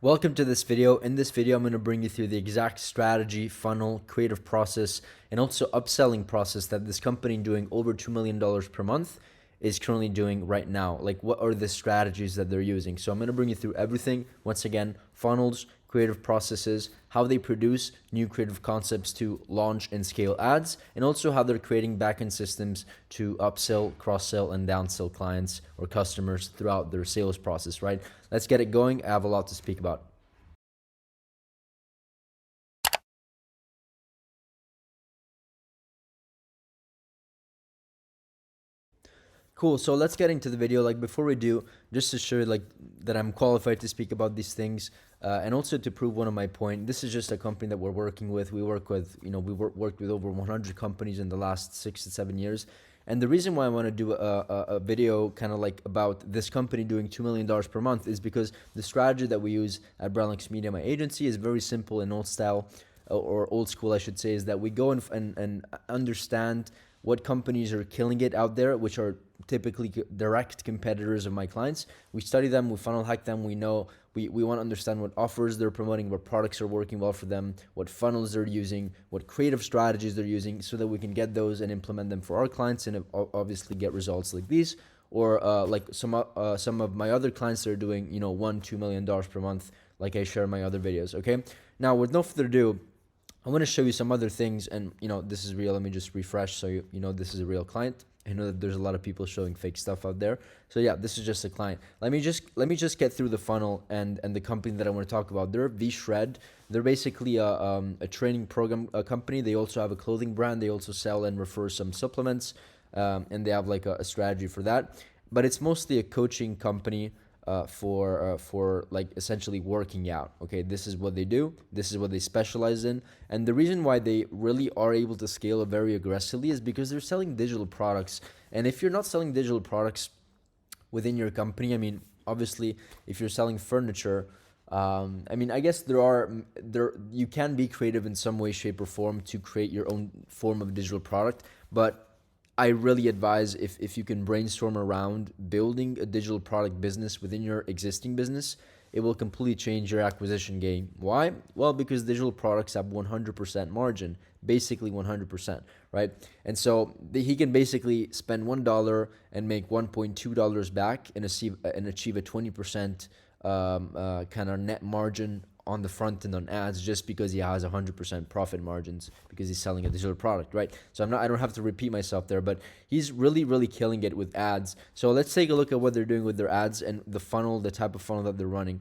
Welcome to this video. In this video, I'm going to bring you through the exact strategy, funnel, creative process, and also upselling process that this company doing over $2 million per month is currently doing right now. Like, what are the strategies that they're using? So I'm going to bring you through everything. Once again, funnels, creative processes, how they produce new creative concepts to launch and scale ads, and also how they're creating backend systems to upsell, cross-sell, and downsell clients or customers throughout their sales process, right? Let's get it going. I have a lot to speak about. Cool. So let's get into the video. Like before we do, just to show you like that I'm qualified to speak about these things, and also to prove one of my point. This is just a company that we're working with. We work with, worked with over 100 companies in the last 6 to 7 years. And the reason why I want to do a video kind of like about this company doing $2 million per month is because the strategy that we use at Brownlinks Media, my agency, is very simple and old style, or old school, I should say, is that we go and understand what companies are killing it out there, which are typically direct competitors of my clients. We study them, we funnel hack them. We know we want to understand what offers they're promoting, what products are working well for them, what funnels they're using, what creative strategies they're using, so that we can get those and implement them for our clients and obviously get results like these. Or like some of my other clients that are doing, $1-2 million per month, like I share in my other videos. Okay. Now, with no further ado, I want to show you some other things, and this is real. Let me just refresh so you know this is a real client. I know that there's a lot of people showing fake stuff out there. So yeah, this is just a client. Let me just get through the funnel and the company that I want to talk about. They're V-Shred. They're basically a training program company. They also have a clothing brand. They also sell and refer some supplements, and they have like a strategy for that. But it's mostly a coaching company for like essentially working out. Okay, this is what they do. This is what they specialize in. And the reason why they really are able to scale very aggressively is because they're selling digital products. And if you're not selling digital products within your company, I mean, obviously, if you're selling furniture, I guess you can be creative in some way, shape, or form to create your own form of digital product, but I really advise if you can brainstorm around building a digital product business within your existing business, it will completely change your acquisition game. Why? Well, because digital products have 100% margin, basically 100%, right? And so he can basically spend $1 and make $1.2 back and achieve a 20% kind of net margin on the front end on ads, just because he has 100% profit margins because he's selling a digital product, right? So I don't have to repeat myself there, but he's really, really killing it with ads. So let's take a look at what they're doing with their ads and the funnel, the type of funnel that they're running.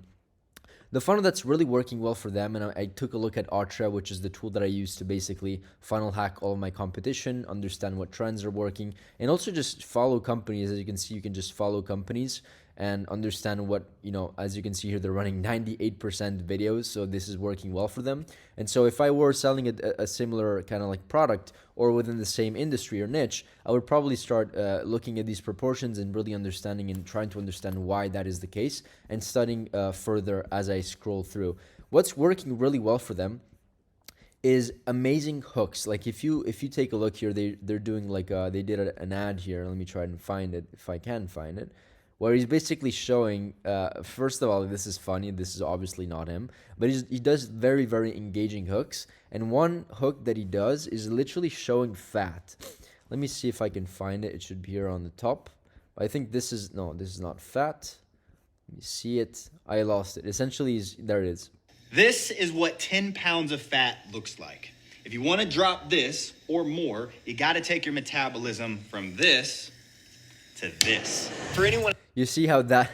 The funnel that's really working well for them, and I took a look at Artra, which is the tool that I use to basically funnel hack all of my competition, understand what trends are working, and also just follow companies. As you can see, you can just follow companies and understand what, as you can see here, they're running 98% videos. So this is working well for them. And so if I were selling a similar kind of like product or within the same industry or niche, I would probably start looking at these proportions and really understanding and trying to understand why that is the case and studying further as I scroll through. What's working really well for them is amazing hooks. Like if you take a look here, they're doing like they did an ad here. Let me try and find it if I can find it, where he's basically showing, first of all, this is funny. This is obviously not him, but he does very, very engaging hooks. And one hook that he does is literally showing fat. Let me see if I can find it. It should be here on the top. I think this is not fat. Let me see it. I lost it. Essentially, there it is. This is what 10 pounds of fat looks like. If you want to drop this or more, you got to take your metabolism from this to this. For anyone, you see how that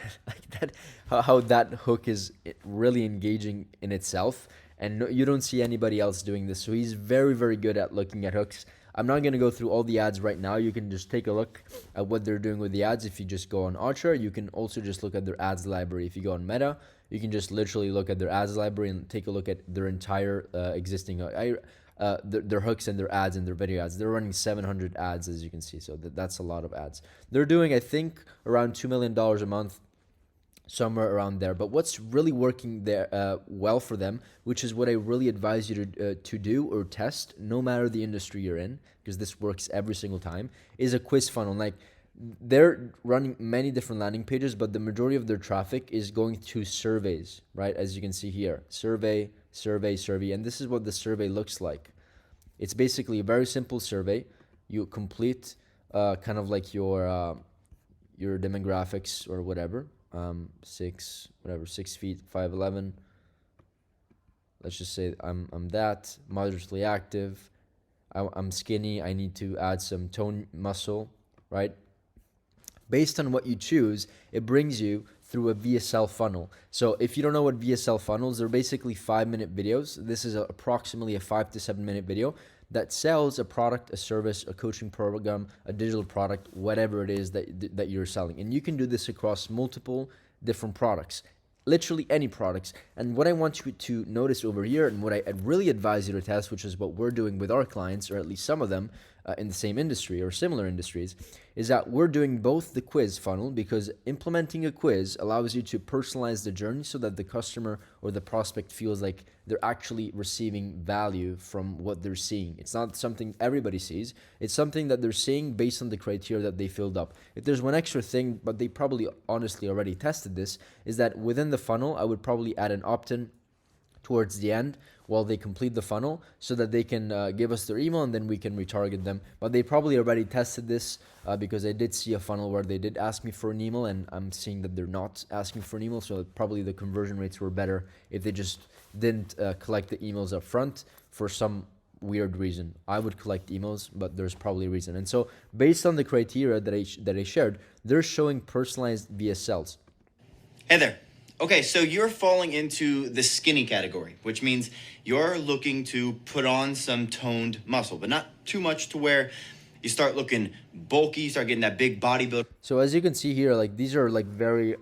how that hook is really engaging in itself, and you don't see anybody else doing this. So he's very, very good at looking at hooks. I'm not going to go through all the ads right now. You can just take a look at what they're doing with the ads. If you just go on Archer, you can also just look at their ads library. If you go on Meta, you can just literally look at their ads library and take a look at their entire existing their hooks and their ads and their video ads. They're running 700 ads, as you can see. So that's a lot of ads. They're doing, I think, around $2 million a month, somewhere around there. But what's really working there well for them, which is what I really advise you to do or test, no matter the industry you're in, because this works every single time, is a quiz funnel. Like they're running many different landing pages, but the majority of their traffic is going to surveys, right? As you can see here, survey, survey, survey. And this is what the survey looks like. It's basically a very simple survey. You complete kind of like your demographics or whatever. 6 feet, 5'11". Let's just say I'm that, moderately active. I'm skinny. I need to add some tone muscle, right? Based on what you choose, it brings you through a VSL funnel. So if you don't know what VSL funnels, they're basically 5-minute videos. This is approximately a 5 to 7-minute video that sells a product, a service, a coaching program, a digital product, whatever it is that you're selling. And you can do this across multiple different products, literally any products. And what I want you to notice over here, and what I'd really advise you to test, which is what we're doing with our clients, or at least some of them in the same industry or similar industries, is that we're doing both the quiz funnel, because implementing a quiz allows you to personalize the journey so that the customer or the prospect feels like they're actually receiving value from what they're seeing. It's not something everybody sees. It's something that they're seeing based on the criteria that they filled up. If there's one extra thing, but they probably honestly already tested this, is that within the funnel, I would probably add an opt-in towards the end while they complete the funnel, so that they can give us their email and then we can retarget them. But they probably already tested this because I did see a funnel where they did ask me for an email, and I'm seeing that they're not asking for an email. So probably the conversion rates were better if they just didn't collect the emails up front for some weird reason. I would collect emails, but there's probably a reason. And so based on the criteria that I shared, they're showing personalized VSLs. Hey there. Okay, so you're falling into the skinny category, which means you're looking to put on some toned muscle, but not too much to where you start looking bulky, you start getting that big bodybuilder. So as you can see here, like these are like very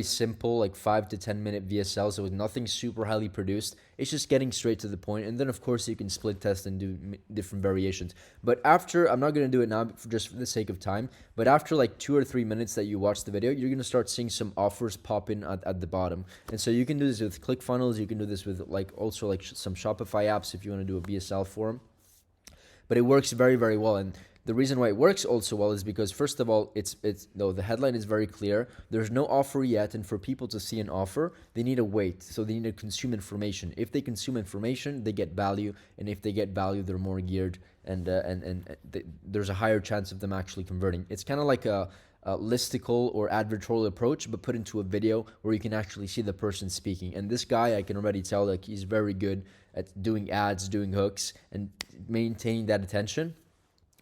simple, like 5 to 10 minute VSLs. So with nothing super highly produced. It's just getting straight to the point. And then of course you can split test and do different variations. But after, I'm not going to do it now just for the sake of time, but after like 2 or 3 minutes that you watch the video, you're going to start seeing some offers pop in at the bottom. And so you can do this with ClickFunnels. You can do this with like also like some Shopify apps if you want to do a VSL for them. But it works very, very well. And the reason why it works also well is because, first of all, the headline is very clear. There's no offer yet, and for people to see an offer, they need to wait. So they need to consume information. If they consume information, they get value, and if they get value, they're more geared, and there's a higher chance of them actually converting. It's kind of like a listicle or advertorial approach, but put into a video where you can actually see the person speaking. And this guy, I can already tell, like he's very good at doing ads, doing hooks, and maintaining that attention.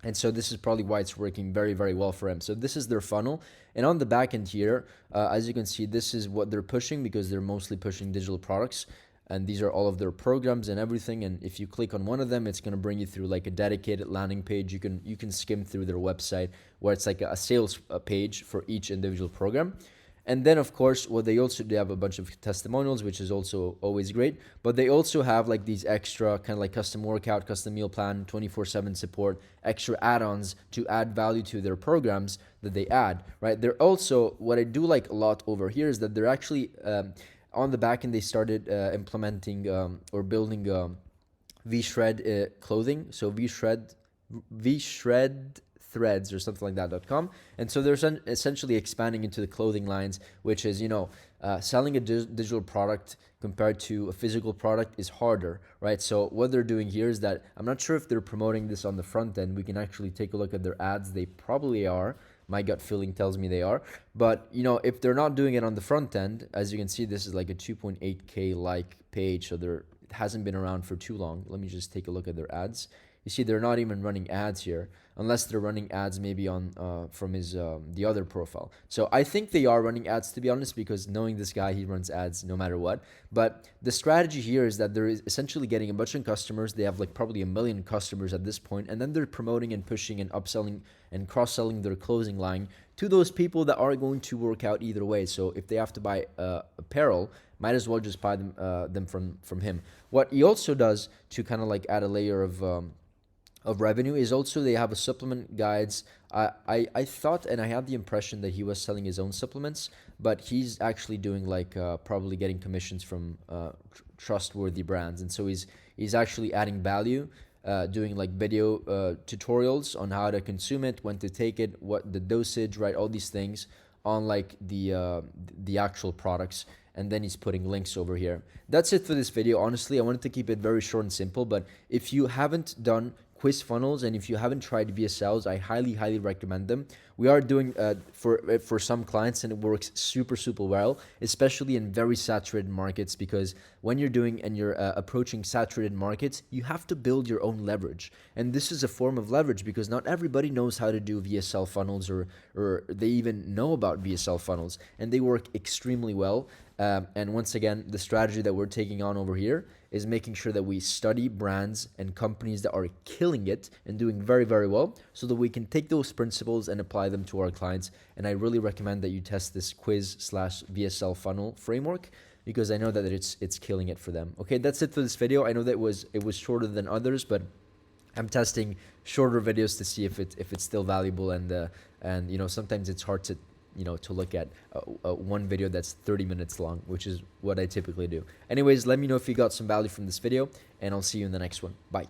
And so this is probably why it's working very, very well for him. So this is their funnel. And on the back end here, as you can see, this is what they're pushing, because they're mostly pushing digital products. And these are all of their programs and everything. And if you click on one of them, it's going to bring you through like a dedicated landing page. You can skim through their website, where it's like a sales page for each individual program. And then, of course, what they also do have a bunch of testimonials, which is also always great. But they also have like these extra kind of like custom workout, custom meal plan, 24/7 support, extra add-ons to add value to their programs that they add, right? They're also, what I do like a lot over here is that they're actually, on the back end, they started implementing or building V-Shred clothing. So V-Shred threads or something like that.com. And so they're essentially expanding into the clothing lines, which is, selling a digital product compared to a physical product is harder, right? So what they're doing here is that, I'm not sure if they're promoting this on the front end. We can actually take a look at their ads. They probably are. My gut feeling tells me they are. But, if they're not doing it on the front end, as you can see, this is like a 2.8K like page. So it hasn't been around for too long. Let me just take a look at their ads. You see, they're not even running ads here, unless they're running ads maybe on from his the other profile. So I think they are running ads, to be honest, because knowing this guy, he runs ads no matter what. But the strategy here is that they're essentially getting a bunch of customers. They have like probably 1 million customers at this point, and then they're promoting and pushing and upselling and cross-selling their clothing line to those people that are going to work out either way. So if they have to buy apparel, might as well just buy them from him. What he also does to kind of like add a layer of revenue is also they have a supplement guides. I thought, and I had the impression that he was selling his own supplements, but he's actually doing like probably getting commissions from trustworthy brands. And so he's actually adding value doing like video tutorials on how to consume it, when to take it, what the dosage, right? All these things on like the actual products, and then he's putting links over here. That's it for this video. Honestly, I wanted to keep it very short and simple, but if you haven't done quiz funnels and if you haven't tried VSLs, I highly recommend them. We are doing for some clients, and it works super well, especially in very saturated markets, because when you're doing and you're approaching saturated markets, you have to build your own leverage, and this is a form of leverage because not everybody knows how to do VSL funnels, or they even know about VSL funnels, and they work extremely well. And once again, the strategy that we're taking on over here is making sure that we study brands and companies that are killing it and doing very well, so that we can take those principles and apply them to our clients. And I really recommend that you test this quiz/VSL funnel framework, because I know that it's killing it for them. Okay, that's it for this video. I know that it was shorter than others, but I'm testing shorter videos to see if it's still valuable, and you know, sometimes it's hard to look at one video that's 30 minutes long, which is what I typically do. Anyways, let me know if you got some value from this video, and I'll see you in the next one. Bye.